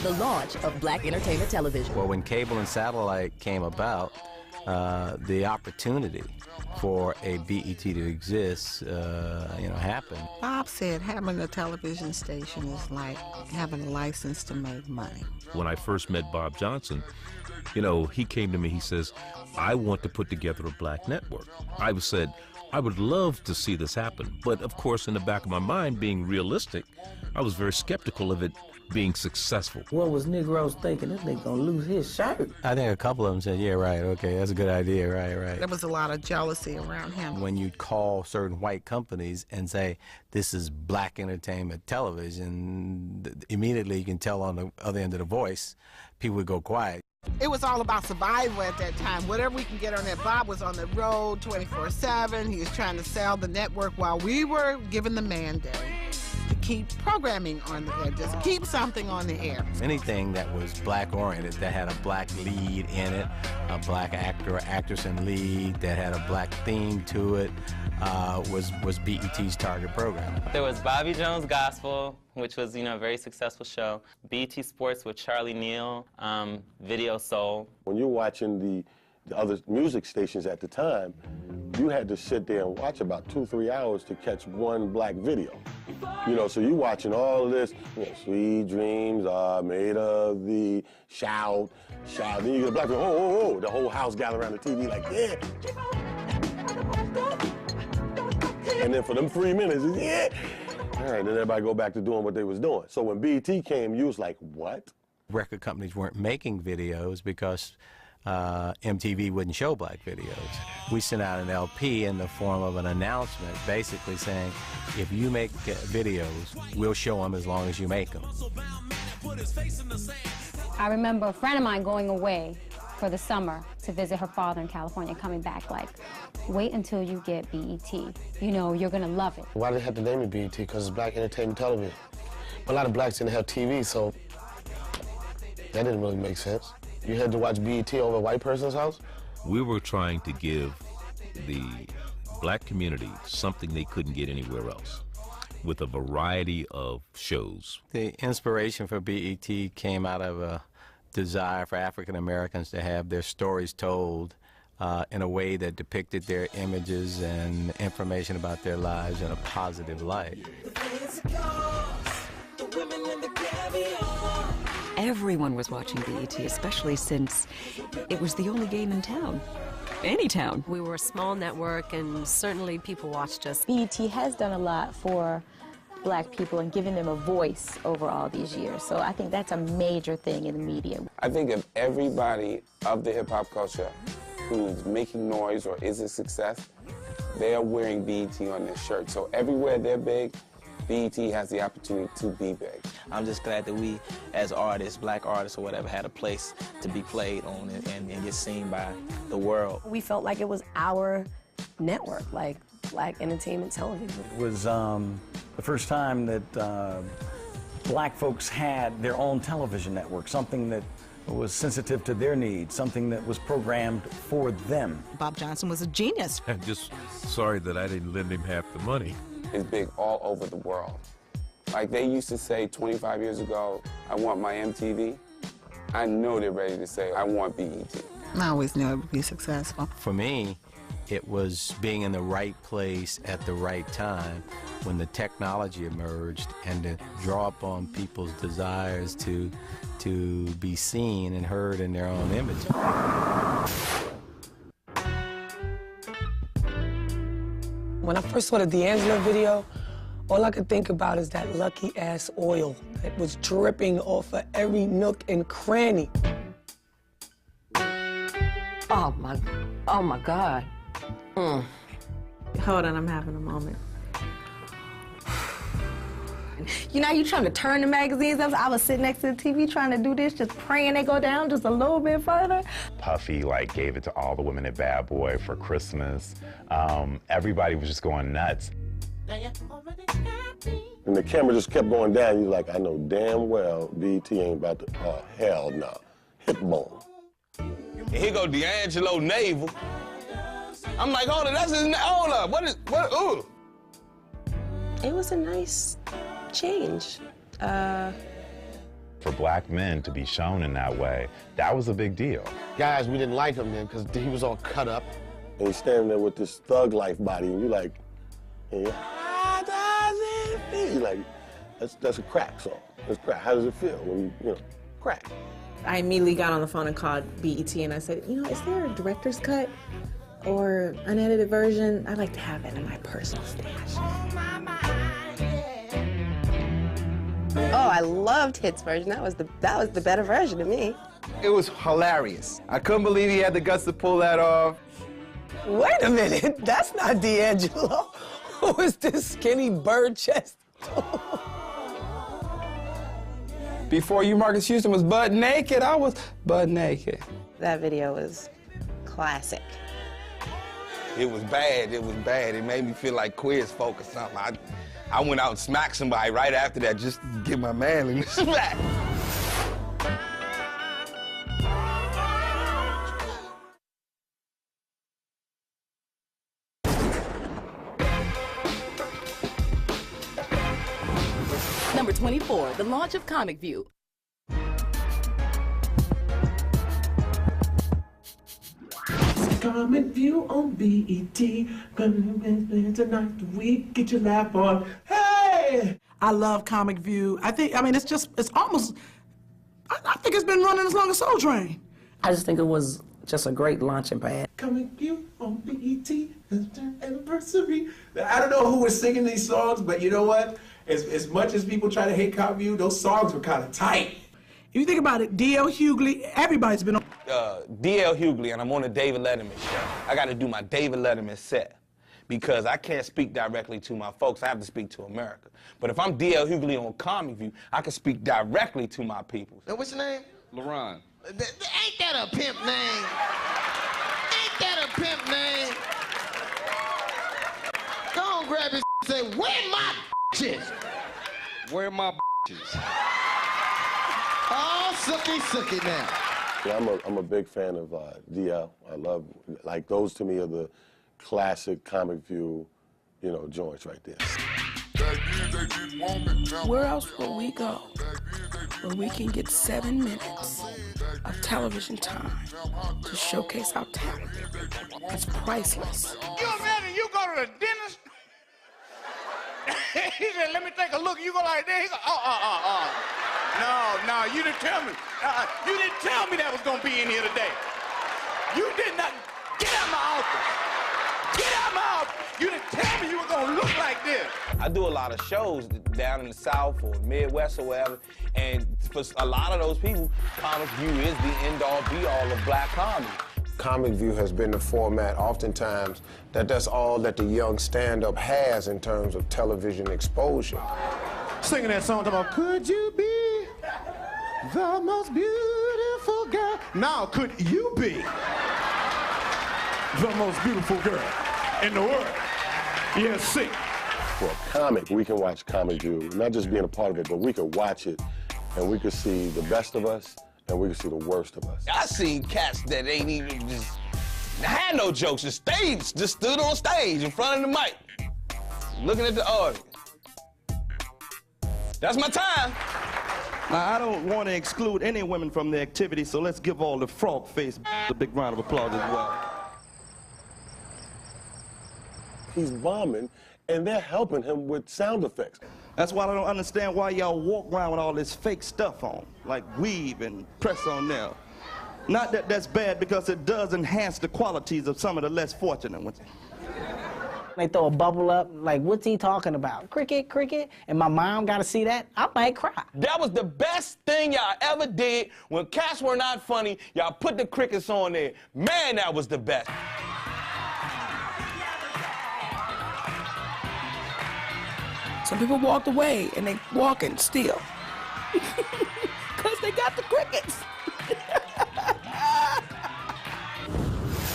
the launch of Black Entertainment Television. Well, when cable and satellite came about, the opportunity for a BET to exist, happened. Bob said having a television station is like having a license to make money. When I first met Bob Johnson, he came to me, he says, I want to put together a black network. I said, I would love to see this happen. But of course, in the back of my mind, being realistic, I was very skeptical of it being successful. What was Negroes thinking? This nigga gonna lose his shirt. I think a couple of them said, yeah, right, okay, that's a good idea, right. There was a lot of jealousy around him. When you call certain white companies and say, this is Black Entertainment Television, immediately you can tell on the other end of the voice, people would go quiet. It was all about survival at that time. Whatever we can get on that. Bob was on the road 24/7. He was trying to sell the network while we were given the mandate to keep programming on the air, just keep something on the air. Anything that was black-oriented, that had a black lead in it, a black actor or actress in lead, that had a black theme to it, was BET's target program. There was Bobby Jones Gospel, which was, a very successful show. BET Sports with Charlie Neal, Video Soul. When you're watching the other music stations at the time, you had to sit there and watch about 2-3 hours to catch one black video. So you're watching all of this, Sweet Dreams Are Made of the Shout. Then you get a black video, oh, the whole house gathered around the TV like, yeah. And then for them 3 minutes, yeah. All right, then everybody go back to doing what they was doing. So when BET came, you was like, what? Record companies weren't making videos because MTV wouldn't show black videos. We sent out an LP in the form of an announcement basically saying, if you make videos, we'll show them as long as you make them. I remember a friend of mine going away for the summer to visit her father in California, coming back like, wait until you get BET. You're gonna love it. Why did they have to name it BET? Because it's Black Entertainment Television. But a lot of blacks didn't have TV, so that didn't really make sense. You had to watch BET over a white person's house? We were trying to give the black community something they couldn't get anywhere else, with a variety of shows. The inspiration for BET came out of a desire for African Americans to have their stories told in a way that depicted their images and information about their lives in a positive light. Everyone was watching BET, especially since it was the only game in town. Any town. We were a small network, and certainly people watched us. BET has done a lot for black people and giving them a voice over all these years. So I think that's a major thing in the media. I think of everybody of the hip-hop culture who's making noise or is a success, they are wearing BET on their shirt. So everywhere they're big, BET has the opportunity to be big. I'm just glad that we, as artists, black artists or whatever, had a place to be played on and get seen by the world. We felt like it was our network, like Black Entertainment Television. It was the first time that black folks had their own television network, something that was sensitive to their needs, something that was programmed for them. Bob Johnson was a genius. I'm just sorry that I didn't lend him half the money. It's big all over the world. Like they used to say 25 years ago, I want my MTV. I know they're ready to say, I want BET. I always knew it would be successful. For me, it was being in the right place at the right time when the technology emerged and to draw upon people's desires to be seen and heard in their own image. When I first saw the D'Angelo video, all I could think about is that lucky-ass oil that was dripping off of every nook and cranny. Oh my God. Hold on, I'm having a moment. You trying to turn the magazines up. I was sitting next to the TV trying to do this, just praying they go down just a little bit further. Puffy gave it to all the women at Bad Boy for Christmas. Everybody was just going nuts. And the camera just kept going down. You're like, I know damn well BET ain't about to, oh, hell no. Hip bone. And here go D'Angelo Naval. I'm like, hold up, that's his name. Hold up, what? It was a nice change. for black men to be shown in that way, that was a big deal. Guys, we didn't like him then because he was all cut up. And he's standing there with this thug life body, and you're like, how does it feel? You're like, that's a crack song. That's crack. How does it feel when you crack? I immediately got on the phone and called BET and I said, is there a director's cut or unedited version? I'd like to have it in my personal stash. Oh, I loved Hit's version. That was the better version to me. It was hilarious. I couldn't believe he had the guts to pull that off. Wait a minute, that's not D'Angelo. Who is this skinny bird chest? Before you, Marcus Houston was butt naked, I was butt naked. That video was classic. It was bad. It was bad. It made me feel like quiz folk or something. I went out and smacked somebody right after that just to get my manliness back. Number 24, the launch of Comic View. Comic View on BET. Tonight we get your laugh on. Hey! I love Comic View. I think it's almost, I think it's been running as long as Soul Train. I just think it was just a great launching pad. Comic View on BET, anniversary. I don't know who was singing these songs, but you know what? As much as people try to hate Comic View, those songs were kind of tight. If you think about it, D.L. Hughley, everybody's been on. D.L. Hughley, and I'm on the David Letterman show. I got to do my David Letterman set because I can't speak directly to my folks. I have to speak to America. But if I'm D.L. Hughley on Comic View, I can speak directly to my people. What's your name? LaRon. Ain't that a pimp name? Ain't that a pimp name? Go on, grab his and say, where my bitches? Where my bitches? Oh, sookie now. Yeah, I'm a big fan of DL. I love, like, those to me are the classic Comic View, joints right there. Where else will we go where we can get 7 minutes of television time to showcase our talent? It's priceless. You imagine you go to the dentist? He said, let me take a look. You go like this. He go, No, you didn't tell me. You didn't tell me that was going to be in here today. You did not. Get out my office. Get out my office. You didn't tell me you were going to look like this. I do a lot of shows down in the South or Midwest or wherever, and for a lot of those people, Comic View is the end-all, be-all of black comedy. Comic View has been the format oftentimes that's all that the young stand-up has in terms of television exposure. Singing that song about, could you be the most beautiful girl? Now, could you be the most beautiful girl in the world? Yes, sing. For a comic, we can watch Comic View, not just being a part of it, but we could watch it and we could see the best of us and we could see the worst of us. I seen cats that ain't even just had no jokes, just stood on stage in front of the mic, looking at the audience. That's my time. Now, I don't want to exclude any women from the activity, so let's give all the frog face a big round of applause as well. He's bombing, and they're helping him with sound effects. That's why I don't understand why y'all walk around with all this fake stuff on, like weave and press on there. Not that that's bad, because it does enhance the qualities of some of the less fortunate ones. They throw a bubble up, like, what's he talking about? Cricket, cricket? And my mom got to see that? I might cry. That was the best thing y'all ever did. When cats were not funny, y'all put the crickets on there. Man, that was the best. Some people walked away, and they walking still. Because they got the crickets.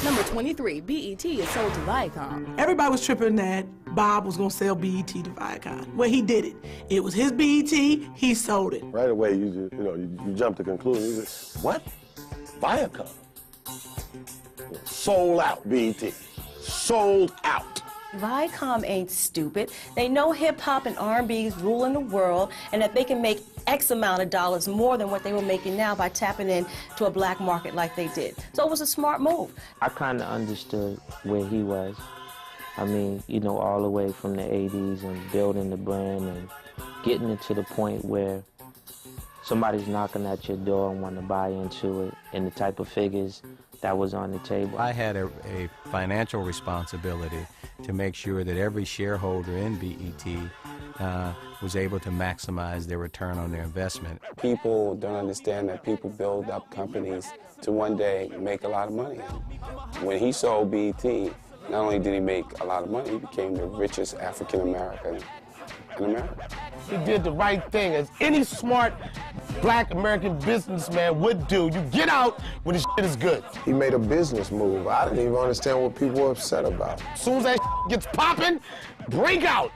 Number 23, BET is sold to Viacom. Everybody was tripping that Bob was going to sell BET to Viacom. Well, he did it. It was his BET. He sold it. Right away, you jump to conclusion. You say, what? Viacom? Sold out BET. Sold out. Viacom ain't stupid. They know hip-hop and R&B is ruling the world, and that they can make X amount of dollars more than what they were making now by tapping into a black market like they did. So it was a smart move. I kind of understood where he was. I mean, you know, all the way from the 80s and building the brand and getting it to the point where somebody's knocking at your door and want to buy into it, and the type of figures that was on the table. I had a financial responsibility to make sure that every shareholder in BET was able to maximize their return on their investment. People don't understand that people build up companies to one day make a lot of money. When he sold BET, not only did he make a lot of money, he became the richest African American in America. He did the right thing, as any smart black American businessman would do. You get out when the shit is good. He made a business move. I didn't even understand what people were upset about. As soon as that gets popping, break out.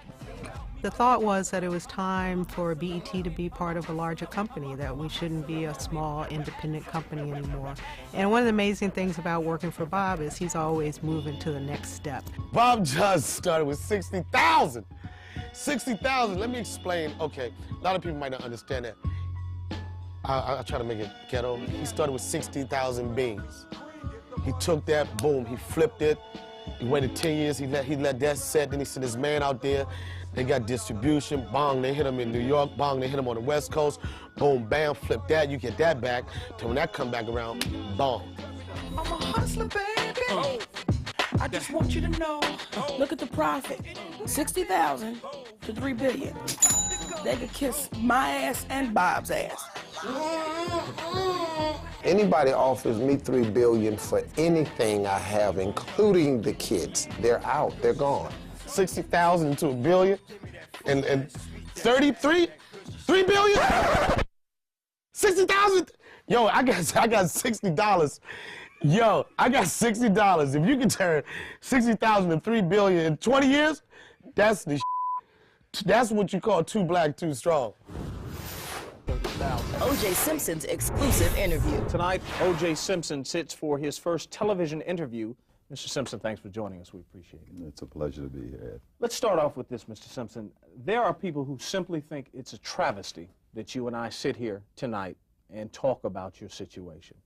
The thought was that it was time for BET to be part of a larger company, that we shouldn't be a small independent company anymore. And one of the amazing things about working for Bob is he's always moving to the next step. Bob just started with 60,000. 60,000, let me explain. Okay, a lot of people might not understand that. I'll try to make it ghetto. He started with 60,000 beans. He took that, boom, he flipped it. He waited 10 years, he let that set, then he sent his man out there. They got distribution, bong, they hit him in New York, bong, they hit him on the West Coast, boom, bam, flip that, you get that back. Till when that come back around, bong. I'm a hustler, baby. Oh. I just want you to know, look at the profit, 60,000 to 3 billion. They could kiss my ass and Bob's ass. Anybody offers me $3 billion for anything I have, including the kids, they're out, they're gone. 60,000 to $1 billion, and 33, $3 billion? 60,000? Yo, I got $60. Yo, I got $60. If you can turn 60,000 to $3 billion in 20 years, that's the that's what you call too black, too strong. O.J. Simpson's exclusive interview. Tonight, O.J. Simpson sits for his first television interview. Mr. Simpson, thanks for joining us. We appreciate it. It's a pleasure to be here, Ed. Let's start off with this, Mr. Simpson. There are people who simply think it's a travesty that you and I sit here tonight and talk about your situation.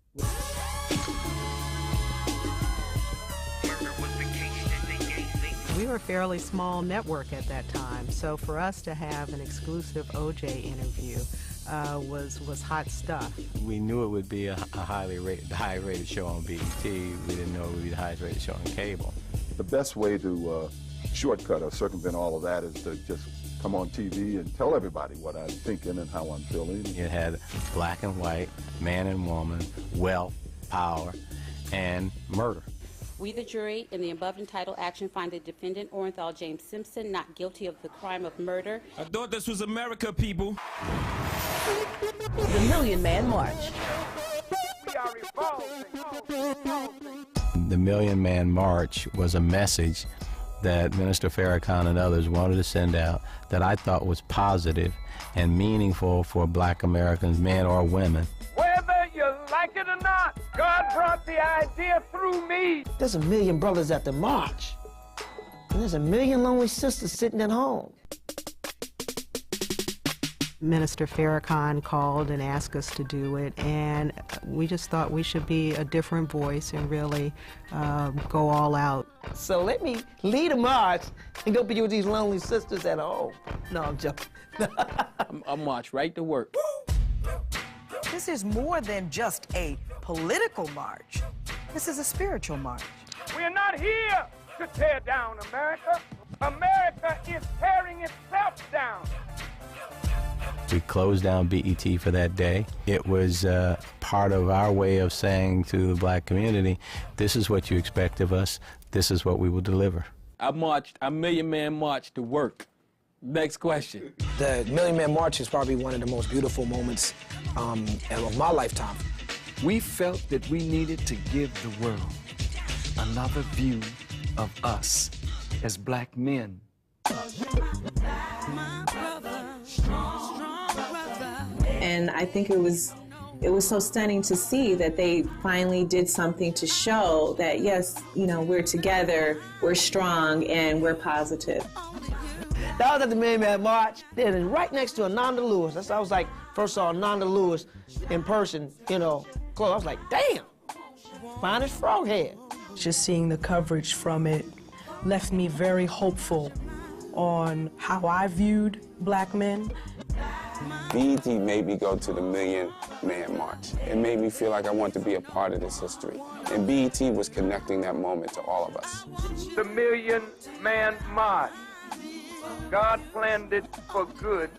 We were a fairly small network at that time, so for us to have an exclusive OJ interview was hot stuff. We knew it would be a high-rated show on BET. We didn't know it would be the highest-rated show on cable. The best way to shortcut or circumvent all of that is to just come on TV and tell everybody what I'm thinking and how I'm feeling. It had black and white, man and woman, wealth, power, and murder. We, the jury, in the above entitled action, find the defendant, Orenthal James Simpson, not guilty of the crime of murder. I thought this was America, people. The Million Man March. The Million Man March was a message that Minister Farrakhan and others wanted to send out that I thought was positive and meaningful for black Americans, men or women. Whether you like it or not, God brought the idea through me. There's a million brothers at the march, and there's a million lonely sisters sitting at home. Minister Farrakhan called and asked us to do it, and we just thought we should be a different voice and really go all out. So let me lead a march and go be with these lonely sisters at home. No, I'm joking. I'll march right to work. This is more than just a political march. This is a spiritual march. We are not here to tear down America. America is tearing itself down. We closed down BET for that day. It was part of our way of saying to the black community, this is what you expect of us, this is what we will deliver. I marched a Million Man March to work. Next question. The Million Man March is probably one of the most beautiful moments of my lifetime. We felt that we needed to give the world another view of us as black men. And I think it was It was so stunning to see that they finally did something to show that, yes, you know, we're together, we're strong, and we're positive. That was at the Million Man March. Then right next to Ananda Lewis. That's I was like, first saw Ananda Lewis in person, you know, close. I was like, damn, finest froghead. Just seeing the coverage from it left me very hopeful on how I viewed black men. BET made me go to the Million Man March. It made me feel like I wanted to be a part of this history. And BET was connecting that moment to all of us. The Million Man March. God planned it for good